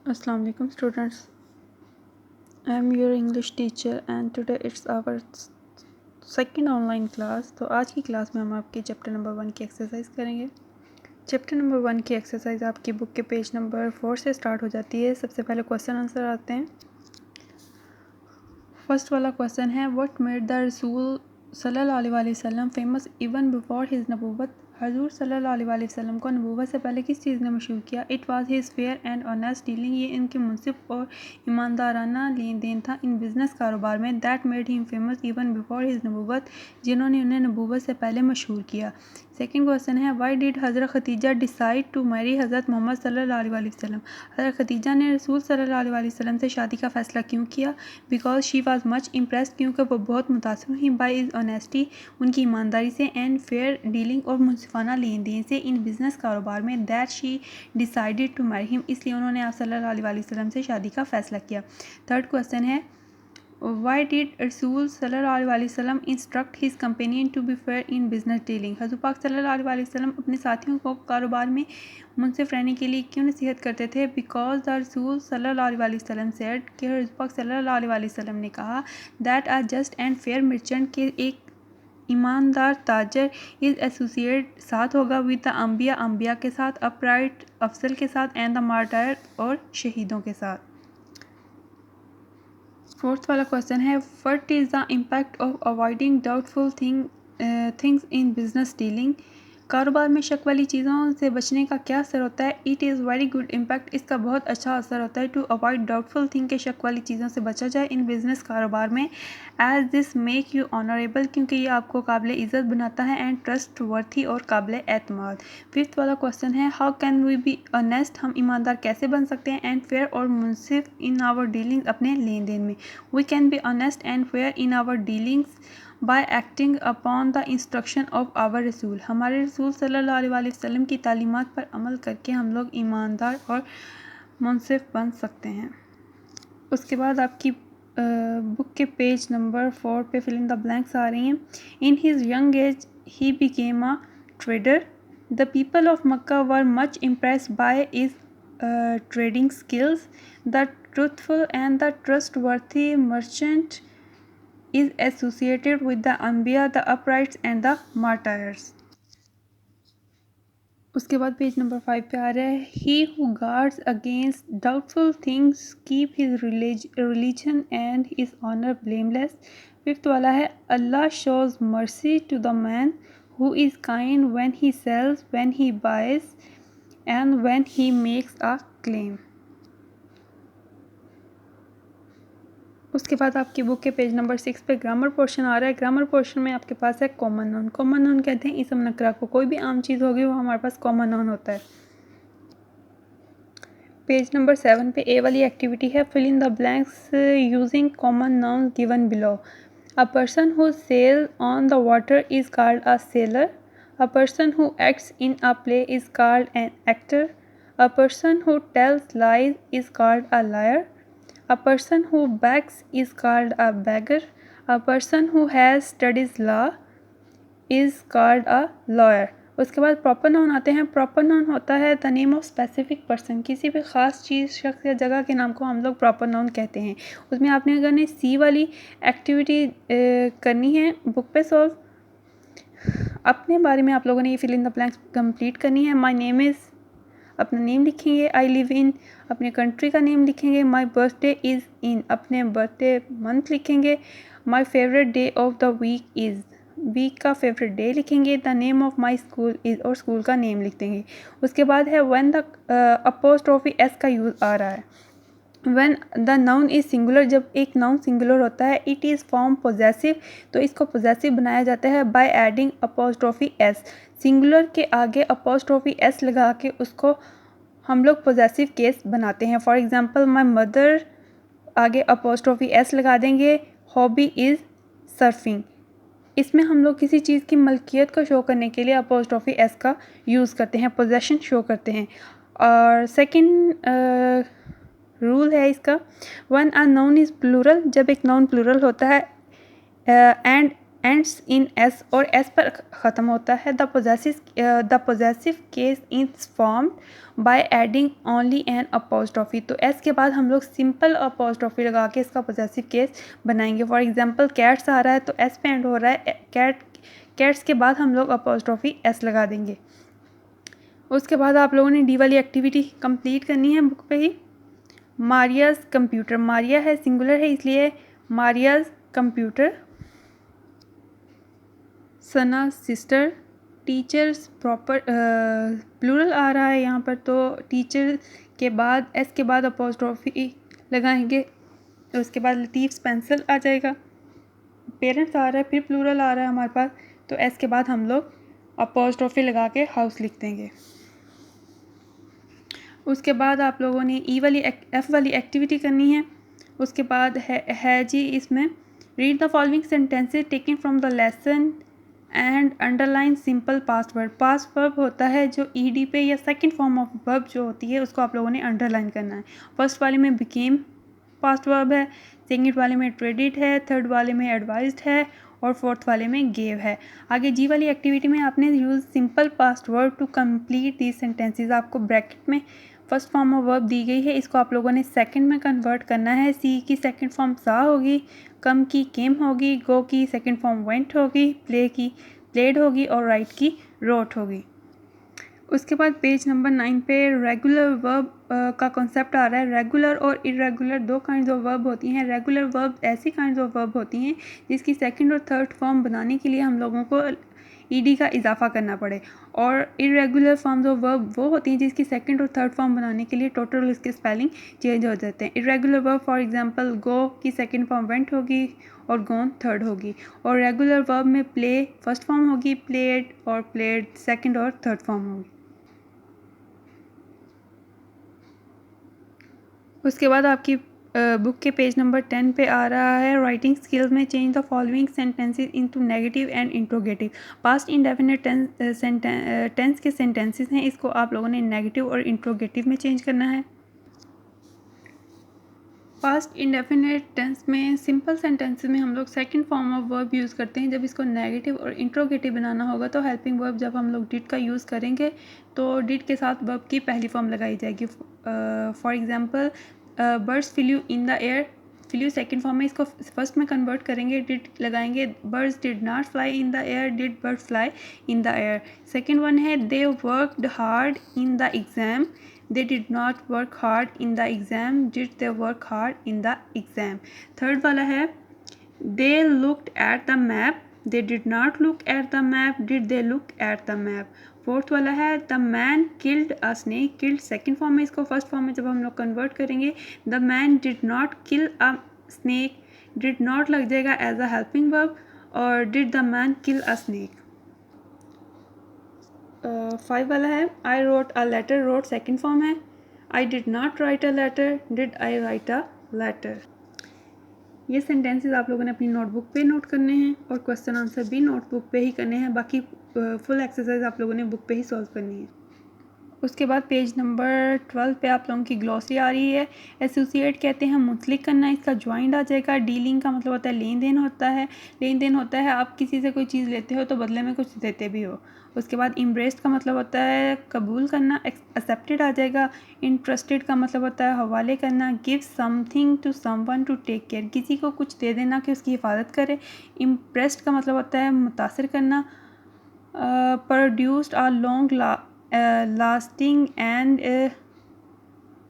Assalamu alaikum students. I am your English teacher and today it's our second online class. तो आज की class में हम आपके चैप्टर नंबर 1 की एक्सरसाइज करेंगे। चैप्टर नंबर 1 की एक्सरसाइज आपकी बुक के पेज नंबर 4 से स्टार्ट हो जाती है। सबसे पहले क्वेश्चन आंसर आते हैं। फर्स्ट वाला क्वेश्चन है व्हाट मेड द रसूल सल्लल्लाहु अलैहि वसल्लम फेमस इवन बिफोर हिज नबूवत। हजूर सल्लल्लाहु अलैहि वसल्लम को नबूवत से पहले किस चीज़ ने मशहूर किया। It was his fair and honest dealing, ये इनके मुनसिफ और ईमानदाराना लेन देन था इन बिज़नेस कारोबार में। That made him famous even before his नबूवत, जिन्होंने उन्हें नबूवत से पहले मशहूर किया। सेकेंड क्वेश्चन है वाई डिड हज़रत खदीजा डिसाइड टू मैरी हज़रत मोहम्मद सल्लल्लाहु अलैहि वसल्लम। हज़रत खदीजा ने रसूल सल्लल्लाहु अलैहि वसल्लम से शादी का फ़ैसला क्यों किया। Because she was much impressed, क्योंकि वो बहुत मुतासिर हुई बाई इज़ ऑनेस्टी, उनकी ईमानदारी से, एंड फेयर डीलिंग और मुनसिफाना लेन देन से इन बिज़नेस कारोबार में। That she decided to marry him, इसलिए उन्होंने आप सल्लल्लाहु अलैहि वसल्लम से शादी का फ़ैसला किया। थर्ड क्वेश्चन है वाई डिड रसूल सल्लल्लाहु अलैहि वसल्लम instruct his companion to be fair in business dealing. हज़ूर पाक सल्लल्लाहु अलैहि वसल्लम अपने साथियों को कारोबार में मुनसिफ रहने के लिए क्यों नसीहत करते थे। बिकॉज द रसूल सल्लल्लाहु अलैहि वसल्लम सेड, कि हज़ूर पाक सल्लल्लाहु अलैहि वसल्लम ने कहा that a just and fair merchant, के एक ईमानदार ताजर इज़ एसोसिएट साथ होगा विद द अम्बिया के साथ, अपराइट अफसल के साथ, एंड द मार्टायर और शहीदों के साथ। फोर्थ वाला क्वेश्चन है what is the impact of avoiding doubtful things in business dealing. कारोबार में शक वाली चीज़ों से बचने का क्या असर होता है। It is very good impact, इसका बहुत अच्छा असर होता है। टू अवॉइड डाउटफुल थिंग, के शक वाली चीज़ों से बचा जाए इन बिजनेस कारोबार में। As this make you honourable, क्योंकि ये आपको काबिल इज़्ज़त बनाता है, एंड ट्रस्ट वर्थी और काबिल एतमाद। फिफ्थ वाला क्वेश्चन है how can we be honest, हम ईमानदार कैसे बन सकते हैं, एंड फेयर और मुनसिफ इन आवर डीलिंग्स, अपने लेन देन में। We can be honest and fair in our dealings by acting upon the instruction of our रसूल, हमारे रसूल सल्लल्लाहु अलैहि वसल्लम की तालीमात पर अमल करके हम लोग ईमानदार और मुनसिफ बन सकते हैं। उसके बाद आपकी बुक के पेज नंबर 4 पे फिल इन द ब्लैंक्स आ रही हैं। In his young age he became a trader, the people of Mecca were much impressed by his trading skills, the truthful and the trustworthy merchant is associated with the Anbiya, the uprights and the martyrs। उसके बाद page number 5 पे आ रहा है he who guards against doubtful things keep his religion and his honor blameless। Fifth वाला है Allah shows mercy to the man who is kind when he sells, when he buys and when he makes a claim। उसके बाद आपकी book के page number 6 पे grammar portion आ रहा है। Grammar portion में आपके पास है कॉमन नाउन। कॉमन नाउन कहते हैं इसम नकरा को, कोई भी आम चीज़ होगी वो हमारे पास कॉमन नाउन होता है। पेज नंबर 7 पे ए वाली एक्टिविटी है fill in the blanks using common noun given below. A person who sail on the water is called a sailor, a person who acts in a play is called an actor, a person who tells lies is called a liar, a person who begs is called a beggar, a person who has studied law is called a lawyer। उसके बाद proper noun आते हैं। Proper noun होता है the name of specific person, किसी भी ख़ास चीज़, शख्स या जगह के नाम को हम लोग प्रॉपर नाउन कहते हैं। उसमें आपने अगर ने सी वाली एक्टिविटी करनी है बुक पे सॉल्व, अपने बारे में आप लोगों ने ये fill in the blanks complete करनी है। माय नेम इज़, अपना नेम लिखेंगे। आई लिव इन, अपने कंट्री का नेम लिखेंगे। माई बर्थडे इज़ इन, अपने बर्थडे मंथ लिखेंगे। My favourite day of the week is, week का फेवरेट डे लिखेंगे। The name of my school is, और स्कूल का नेम लिख देंगे। उसके बाद है व्हेन द अपोस्ट्रोफी एस का यूज़ आ रहा है। When the noun is singular, जब एक नाउन सिंगुलर होता है, इट इज़ फॉर्म पोजेसिव, तो इसको पोजेसिव बनाया जाता है by adding apostrophe S. Singular के आगे अपोस्ट्रोफी एस लगा के उसको हम लोग पोजेसिव केस बनाते हैं। फॉर एग्जांपल माय मदर, आगे अपोस्ट्रोफी एस लगा देंगे। हॉबी इज़ सर्फिंग, इसमें हम लोग किसी चीज़ की मलकियत को शो करने के लिए अपोस्ट्रोफी एस का यूज़ करते हैं, पोजेशन शो करते हैं। और सेकंड रूल है इसका, when a noun is plural, जब एक नाउन प्लूरल होता है एंड एंड्स इन एस और एस पर ख़त्म होता है। The possessive case is formed by adding only an apostrophe. तो एस के बाद हम लोग सिंपल अपोस्ट्रोफी लगा के इसका पोजेसिव केस बनाएंगे। फॉर एग्जांपल कैट्स आ रहा है तो एस पे एंड हो रहा है, कैट्स के बाद हम लोग अपोस्ट्रोफी एस लगा देंगे। उसके बाद आप लोगों ने डी वाली एक्टिविटी कंप्लीट करनी है बुक पे ही। मारियाज कंप्यूटर, मारिया है सिंगुलर है इसलिए मारियाज कंप्यूटर। सना सिस्टर, टीचर्स प्रॉपर प्लूरल आ रहा है यहाँ पर, तो टीचर के बाद एस के बाद अपोस्ट्रोफी लगाएंगे, तो उसके बाद लतीफ़ पेंसिल आ जाएगा। पेरेंट्स आ रहा है फिर प्लूरल आ रहा है हमारे पास, तो एस के बाद हम लोग अपोस्ट्रोफी लगा के हाउस लिख देंगे। उसके बाद आप लोगों ने एफ वाली एक्टिविटी करनी है। उसके बाद है जी इसमें read the following sentences taken from the lesson and underline simple past verb. Past verb होता है जो ईडी पे या सेकंड फॉर्म ऑफ वर्ब जो होती है उसको आप लोगों ने अंडरलाइन करना है। फर्स्ट वाले में बिकेम पास्ट वर्ब है, सेकंड वाले में ट्रेडिड है, थर्ड वाले में एडवाइज्ड है और फोर्थ वाले में गेव है। आगे जी वाली एक्टिविटी में आपने use simple past verb to complete these sentences. आपको ब्रैकेट में फर्स्ट फॉर्म ऑफ वर्ब दी गई है, इसको आप लोगों ने सेकंड में कन्वर्ट करना है। सी की सेकंड फॉर्म सा होगी, कम की केम होगी, गो की सेकंड फॉर्म वेंट होगी, प्ले की प्लेड होगी और राइट की रोट होगी। उसके बाद पेज नंबर 9 पे रेगुलर वर्ब का कॉन्सेप्ट आ रहा है। रेगुलर और इरेगुलर दो काइंड्स ऑफ वर्ब होती हैं। रेगुलर वर्ब ऐसी काइंड्स ऑफ वर्ब होती हैं जिसकी सेकंड और थर्ड फॉर्म बनाने के लिए हम लोगों को ईडी का इजाफा करना पड़े, और इरेगुलर फॉर्म्स ऑफ वर्ब वो होती हैं जिसकी सेकंड और थर्ड फॉर्म बनाने के लिए टोटल इसके स्पेलिंग चेंज हो जाते हैं। इरेगुलर वर्ब फॉर एग्जांपल गो की सेकंड फॉर्म वेंट होगी और गोन थर्ड होगी, और रेगुलर वर्ब में प्ले फर्स्ट फॉर्म होगी, प्लेड और प्लेड सेकंड और थर्ड फॉर्म होगी। उसके बाद आपकी बुक के पेज नंबर 10 पे आ रहा है राइटिंग स्किल्स में change the following sentences into negative and interrogative. Past indefinite tense के सेंटेंसेस हैं, इसको आप लोगों ने नेगेटिव और इंट्रोगेटिव में चेंज करना है। पास्ट इंडेफिनिट टेंस में सिंपल सेंटेंसेस में हम लोग second form of verb use करते हैं। जब इसको नेगेटिव और इंट्रोगेटिव बनाना होगा तो हेल्पिंग वर्ब जब हम लोग डिड का यूज़ करेंगे तो डिड के साथ वर्ब की पहली फॉर्म लगाई जाएगी। For example birds flu in the air, flu second form में, इसको फर्स्ट में कन्वर्ट करेंगे, डिड लगाएंगे। Birds did not fly in the air, did bird fly in the air. Second one है they worked hard in the exam, they did not work hard in the exam, did they work hard in the exam। Third वाला है they looked at the map, they did not look at the map, did they look at the map। Fourth वाला है the man killed a snake, killed second form में, इसको first form में जब हम लोग कन्वर्ट करेंगे the man did not kill a snake, did not लग जाएगा as a helping verb, और did the man kill a snake। 5 वाला है I wrote a letter, wrote second form है, I did not write a letter, did I write a letter. ये sentences आप लोगों ने अपनी नोटबुक पे नोट करने हैं और क्वेश्चन आंसर भी नोटबुक पे ही करने हैं। बाकी फुल एक्सरसाइज आप लोगों ने बुक पे ही सॉल्व करनी है। उसके बाद पेज नंबर 12 पे आप लोगों की ग्लॉसरी आ रही है। एसोसिएट कहते हैं मुंसलिक करना, इसका ज्वाइंट आ जाएगा। डीलिंग का मतलब होता है लेन देन होता है। लेन देन होता है आप किसी से कोई चीज़ लेते हो तो बदले में कुछ देते भी हो। उसके बाद इम्ब्रेस्ड का मतलब होता है कबूल करना, एक्सेप्टेड आ जाएगा। इंटरेस्टेड का मतलब होता है हवाले करना। Give something to someone to take care, किसी को कुछ दे देना कि उसकी हिफाजत करे। इम्प्रेस्ड का मतलब होता है मुतासिर करना। Produced a long lasting and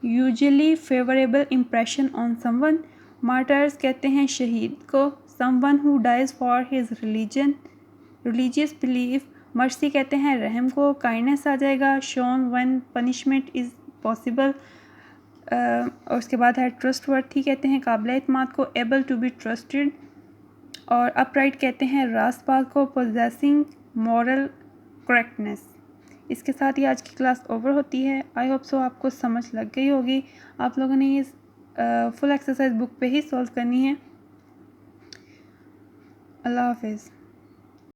usually favorable impression on someone। martyrs कहते हैं शहीद को। someone who dies for his religious belief। mercy कहते हैं रहम को। kindness आ जाएगा। shown when punishment is possible। और उसके बाद है trustworthy कहते हैं काबिल एतमाद को। able to be trusted। और upright कहते हैं रास्तबाज को। possessing moral correctness। इसके साथ ही आज की क्लास ओवर होती है। आई होप सो आपको समझ लग गई होगी। आप लोगों ने ये फुल एक्सरसाइज बुक पे ही सॉल्व करनी है। अल्लाह हाफिज़।